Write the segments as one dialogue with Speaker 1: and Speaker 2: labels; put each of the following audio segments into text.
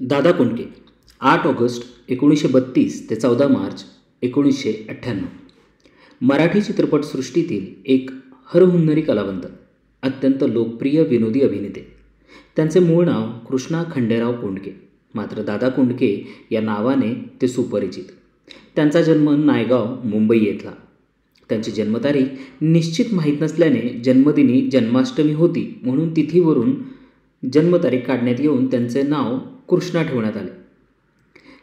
Speaker 1: Dada Kondke 8 August 1932 ते 14 मार्च 1998. मराठी चित्रपटसृष्टीतील एक हरहुन्नरी कलावंत, अत्यंत लोकप्रिय विनोदी अभिनेते. त्यांचे मूळ नाव कृष्णा खंडेराव कोंडके, मात्र दादा कोंडके या नावाने ते सुपरिचित. त्यांचा जन्म नायगाव, मुंबई येथला. त्यांची जन्मतारीख निश्चित माहीत नसल्याने जन्मदिनी जन्माष्टमी होती म्हणून तिथीवरून जन्मतारीख काढण्यात येऊन त्यांचे नाव कृष्णा ठेवण्यात आले.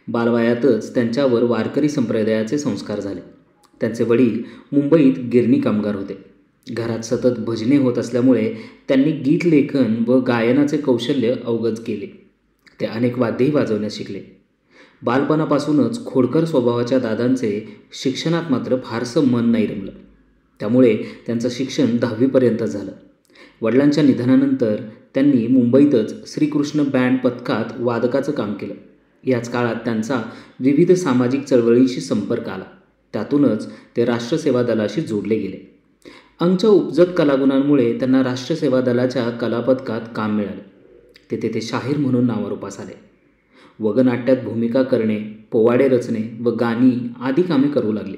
Speaker 1: बालवयातच त्यांच्यावर वारकरी संप्रदायाचे संस्कार झाले. त्यांचे वडील मुंबईत गिरणी कामगार होते. घरात सतत भजने होत असल्यामुळे त्यांनी गीतलेखन व गायनाचे कौशल्य अवगत केले. ते अनेक वाद्येही वाजवण्यास शिकले. बालपणापासूनच खोडकर स्वभावाच्या दादांचे शिक्षणात मात्र फारसं मन नाही रमलं. त्यामुळे त्यांचं शिक्षण 10वीपर्यंत झालं. वडिलांच्या निधनानंतर त्यांनी मुंबईतच श्रीकृष्ण बँड पथकात वादकाचं काम केलं. याच काळात त्यांचा विविध सामाजिक चळवळींशी संपर्क आला. त्यातूनच ते राष्ट्रसेवा दलाशी जोडले गेले. अंगच्या उपजत कलागुणांमुळे त्यांना राष्ट्रसेवा दलाच्या कलापथकात काम मिळाले. तेथे ते शाहीर म्हणून नावारूपास आले. वगनाट्यात भूमिका करणे, पोवाडे रचणे व गाणी आदी कामे करू लागले.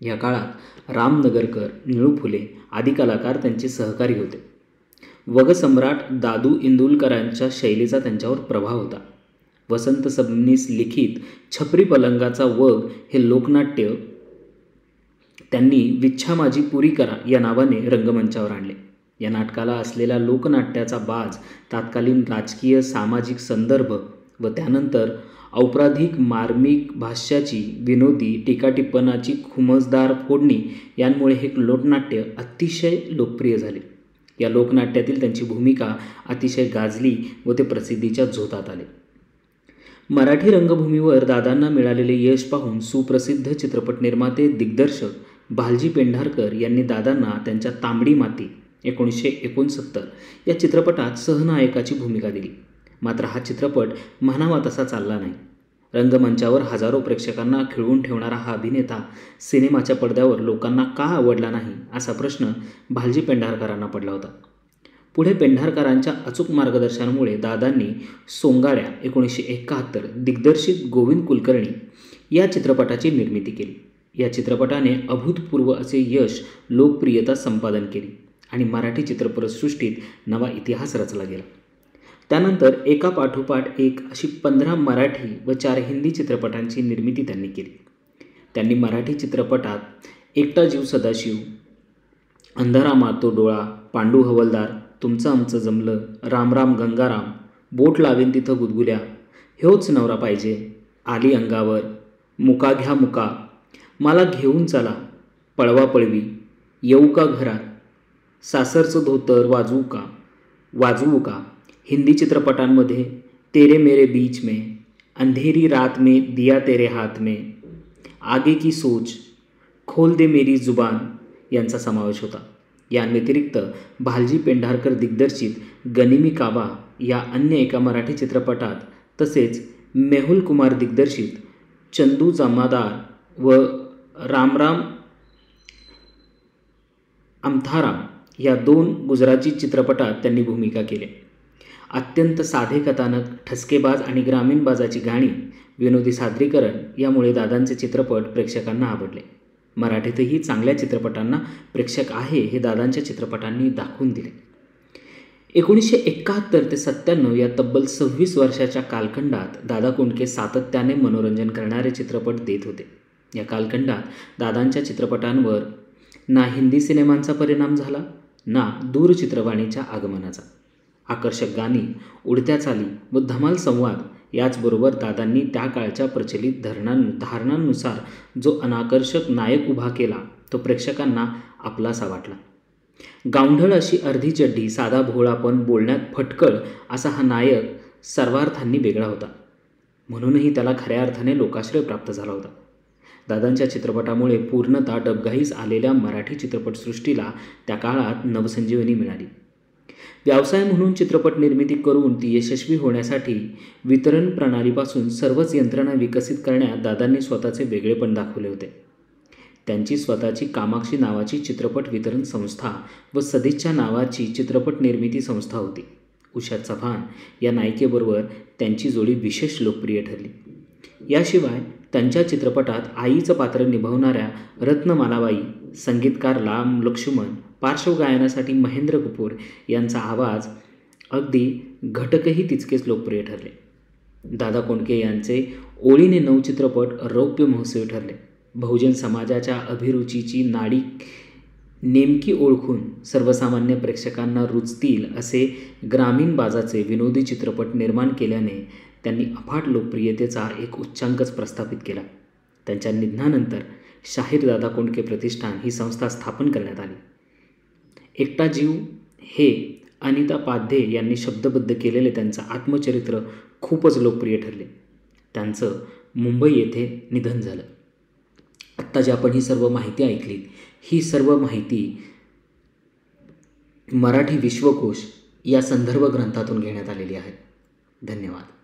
Speaker 1: या काळात राम नगरकर, निळू फुले आदी कलाकार त्यांचे सहकारी होते. वगसम्राट दादू इंदुलकरांच्या शैलीचा त्यांच्यावर प्रभाव होता. वसंत सबनीस लिखित छपरी पलंगाचा वग हे लोकनाट्य त्यांनी विच्छा माझी पुरी करा या नावाने रंगमंचावर आणले. या नाटकाला असलेला लोकनाट्याचा बाज तात्कालीन राजकीय सामाजिक संदर्भ व त्यानंतर औपराधिक मार्मिक भाष्याची विनोदी टीकाटिप्पणाची खुमसदार फोडणी यांमुळे हे लोकनाट्य अतिशय लोकप्रिय झाले. या लोकनाट्यातील त्यांची भूमिका अतिशय गाजली व ते प्रसिद्धीच्या झोतात आले. मराठी रंगभूमीवर दादांना मिळालेले यश पाहून सुप्रसिद्ध चित्रपट निर्माते दिग्दर्शक भालजी पेंढारकर यांनी दादांना त्यांच्या तांबडी माती 1969 या चित्रपटात सहनायकाची भूमिका दिली. मात्र हा चित्रपट म्हणावा तसा चालला नाही. रंगमंचावर हजारो प्रेक्षकांना खिळवून ठेवणारा हा अभिनेता सिनेमाच्या पडद्यावर लोकांना का आवडला नाही असा प्रश्न भालजी पेंढारकरांना पडला होता. पुढे पेंढारकरांच्या अचूक मार्गदर्शनामुळे दादांनी सोंगाड्या 1971 दिग्दर्शित गोविंद कुलकर्णी या चित्रपटाची निर्मिती केली. या चित्रपटाने अभूतपूर्व असे यश, लोकप्रियता संपादन केली आणि मराठी चित्रपटसृष्टीत नवा इतिहास रचला गेला. त्यानंतर एका पाठोपाठ एक अशी 15 मराठी व 4 हिंदी चित्रपटांची निर्मिती त्यांनी केली. त्यांनी मराठी चित्रपटात एकटा जीव सदाशिव, अंधारा मारतो डोळा, पांडू हवलदार, तुमचं आमचं जमलं, राम राम गंगाराम, बोट लावेन तिथं गुदगुल्या, ह्योच नवरा पाहिजे, आली अंगावर, मुका घ्या मुका, मला घेऊन चला, पळवा पळवी, येऊ का घरात, सासरचं धोतर वाजवू का हिंदी चित्रपटांमध्ये तेरे मेरे बीच में, अंधेरी रात में दिया तेरे हाथ में, आगे की सोच, खोल दे मेरी जुबान यांचा समावेश होता. या व्यतिरिक्त भालजी पेंढारकर दिग्दर्शित गनिमी काबा या अन्य एका मराठी चित्रपटात तसेच मेहुल कुमार दिग्दर्शित चंदू जमादार व रामराम अमथाराम या 2 गुजराती चित्रपटात त्यांनी भूमिका केल्या. अत्यंत साधे कथानक, ठसकेबाज आणि ग्रामीण बाजाची गाणी, विनोदी सादरीकरण यामुळे दादांचे चित्रपट प्रेक्षकांना आवडले. मराठीतही चांगल्या चित्रपटांना प्रेक्षक आहे हे दादांच्या चित्रपटांनी दाखवून दिले. 1971 ते 97 या तब्बल 26 वर्षाच्या कालखंडात दादा कोंडके सातत्याने मनोरंजन करणारे चित्रपट देत होते. या कालखंडात दादांच्या चित्रपटांवर ना हिंदी सिनेमांचा परिणाम झाला ना दूरचित्रवाणीच्या आगमनाचा. आकर्षक गाणी, उडत्या चाली व धमाल संवाद याचबरोबर दादांनी त्या काळच्या प्रचलित धारणांनुसार जो अनाकर्षक नायक उभा केला तो प्रेक्षकांना आपलासा वाटला. गावंढळ अशी अर्धी चड्डी, साधा भोळा पण बोलण्यात फटकळ असा हा नायक सर्वार्थांनी वेगळा होता. म्हणूनही त्याला खऱ्या अर्थाने लोकाश्रय प्राप्त झाला होता. दादांच्या चित्रपटामुळे पूर्णतः डबघाईस आलेल्या मराठी चित्रपटसृष्टीला त्या काळात नवसंजीवनी मिळाली. व्यवसाय म्हणून चित्रपट निर्मिती करून ती यशस्वी होण्यासाठी वितरण प्रणालीपासून सर्वच यंत्रणा विकसित करण्यात दादांनी स्वतःचे वेगळेपण दाखवले होते. त्यांची स्वतःची कामाक्षी नावाची चित्रपट वितरण संस्था व सदिच्छा नावाची चित्रपट निर्मिती संस्था होती. उषा चव्हाण या नायिकेबरोबर त्यांची जोडी विशेष लोकप्रिय ठरली. याशिवाय त्यांच्या चित्रपटात आईचं पात्र निभावणाऱ्या रत्नमालाबाई, संगीतकार राम लक्ष्मण, पार्श्वगायनासाठी महेंद्र कपूर यांचा आवाज अगदी घटकही तितकेच लोकप्रिय ठरले. दादा कोंडके यांचे ओळीने 9 चित्रपट रौप्य महोत्सवी ठरले. बहुजन समाजाच्या अभिरुचीची नाडी नेमकी ओळखून सर्वसामान्य प्रेक्षकांना रुचतील असे ग्रामीण बाजाचे विनोदी चित्रपट निर्माण केल्याने त्यांनी अफाट लोकप्रियतेचा एक उच्चांकच प्रस्थापित केला. त्यांच्या निधनानंतर शाहीर दादा कोंडके प्रतिष्ठान ही संस्था स्थापन करण्यात आली. एकटा जीव हे अनिता पाध्ये यांनी शब्दबद्ध केलेले त्यांचं आत्मचरित्र खूपच लोकप्रिय ठरले. त्यांचं मुंबई येथे निधन झालं. आत्ता जी आपण ही सर्व माहिती ऐकली, ही सर्व माहिती मराठी विश्वकोश या संदर्भ ग्रंथातून घेण्यात आलेली आहे. धन्यवाद.